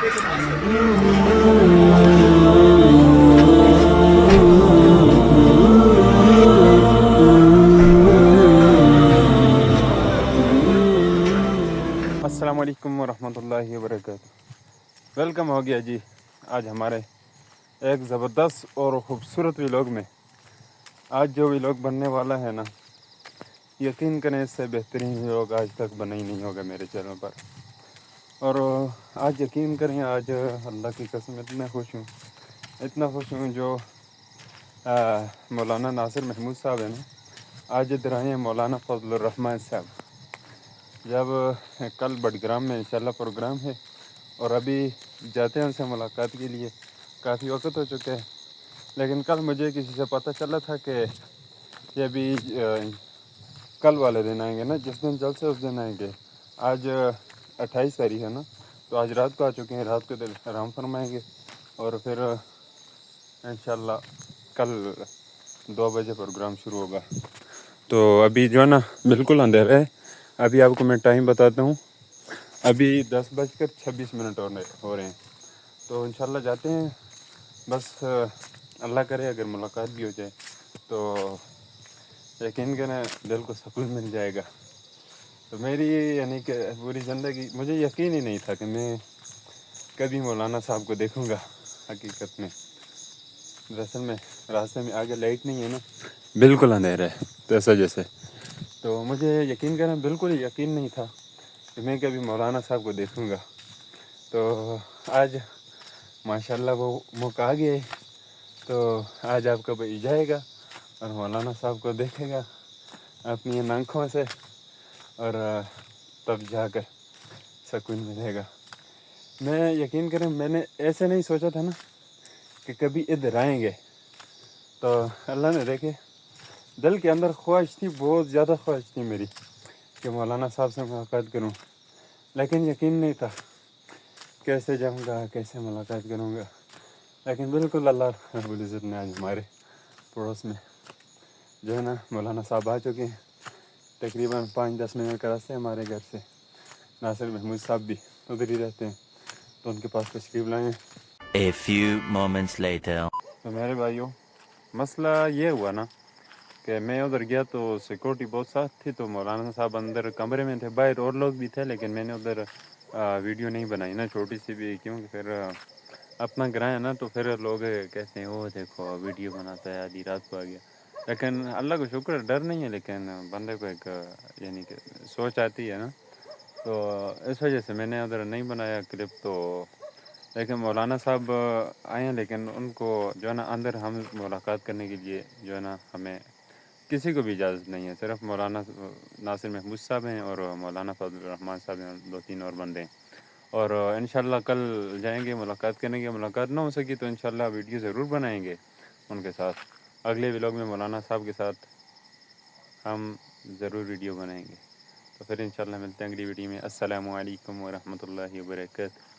السلام علیکم ورحمۃ اللہ وبرکاتہ. ویلکم ہو گیا جی آج ہمارے ایک زبردست اور خوبصورت ولاگ میں. آج جو ولاگ بننے والا ہے نا، یقین کریں اس سے بہترین ولاگ آج تک بنا ہی نہیں ہوگا میرے چینل پر. اور آج یقین کریں، آج اللہ کی قسم اتنا خوش ہوں جو مولانا ناصر محمود صاحب ہیں نا، آج ادھر آئے ہیں مولانا فضل الرحمان صاحب. جب کل بٹگرام میں انشاءاللہ پروگرام ہے اور ابھی جاتے ہیں ان سے ملاقات کے لیے. کافی وقت ہو چکے ہے، لیکن کل مجھے کسی سے پتہ چلا تھا کہ یہ ابھی کل والے دن آئیں گے نا، جس دن جلسے اس دن آئیں گے. آج 28 تاریخ ہے نا، تو آج رات کو آ چکے ہیں. رات کو دل آرام فرمائیں گے اور پھر انشاءاللہ کل 2 بجے پروگرام شروع ہوگا. تو ابھی جو ہے نا بالکل اندھیرا ہے. ابھی آپ کو میں ٹائم بتاتا ہوں، ابھی 10:26 ہو رہے ہیں. تو انشاءاللہ جاتے ہیں. بس اللہ کرے اگر ملاقات بھی ہو جائے تو یقین کریں دل کو سکون مل جائے گا. تو میری یعنی کہ پوری زندگی مجھے یقین ہی نہیں تھا کہ میں کبھی مولانا صاحب کو دیکھوں گا. حقیقت میں دراصل میں راستے میں آگے لائٹ نہیں ہے نا، بالکل اندھیرا ہے تو جیسے. تو مجھے یقین کریں بالکل یقین نہیں تھا کہ میں کبھی مولانا صاحب کو دیکھوں گا. تو آج ماشاءاللہ وہ موقع آ گیا ہے. تو آج آپ کا بھائی جائے گا اور مولانا صاحب کو دیکھے گا اپنی ان آنکھوں سے، اور تب جا کر سکون ملے گا. میں یقین کریں میں نے ایسے نہیں سوچا تھا نا کہ کبھی ادھر آئیں گے. تو اللہ نے دیکھے دل کے اندر خواہش تھی، بہت زیادہ خواہش تھی میری کہ مولانا صاحب سے ملاقات کروں، لیکن یقین نہیں تھا کیسے جاؤں گا، کیسے ملاقات کروں گا. لیکن بالکل اللہ رب العزت نے آج ہمارے پڑوس میں جو ہے نا مولانا صاحب آ چکے ہیں. تقریباً 5-10 منٹ کا راستے ہمارے گھر سے. ناصر محمود صاحب بھی ادھر ہی رہتے ہیں تو ان کے پاس تشریف لائے ہیں. A few moments later. تو میرے بھائیوں، مسئلہ یہ ہوا نا کہ میں ادھر گیا تو سیکورٹی بہت ساتھ تھی. تو مولانا صاحب اندر کمرے میں تھے، باہر اور لوگ بھی تھے، لیکن میں نے ادھر ویڈیو نہیں بنائی نا چھوٹی سی بھی، کیونکہ پھر اپنا گراہ ہے نا تو پھر لوگ کہتے ہیں وہ دیکھو ویڈیو بناتا ہے، آدھی رات کو آ گیا. لیکن اللہ کا شکر ڈر نہیں ہے، لیکن بندے کو ایک یعنی کہ سوچ آتی ہے نا، تو اس وجہ سے میں نے ادھر نہیں بنایا کلپ. تو لیکن مولانا صاحب آئے ہیں، لیکن ان کو جو ہے نا اندر ہم ملاقات کرنے کے لیے جو ہے نا ہمیں کسی کو بھی اجازت نہیں ہے. صرف مولانا ناصر محمود صاحب ہیں اور مولانا فضل الرحمان صاحب ہیں، 2-3 اور بندے ہیں. اور انشاءاللہ کل جائیں گے، ملاقات کریں گے. ملاقات نہ ہو سکی تو انشاءاللہ ویڈیو ضرور بنائیں گے ان کے ساتھ. اگلے ولاگ میں مولانا صاحب کے ساتھ ہم ضرور ویڈیو بنائیں گے. تو پھر انشاءاللہ ملتے ہیں اگلی ویڈیو میں. السلام علیکم ورحمۃ اللہ وبرکاتہ.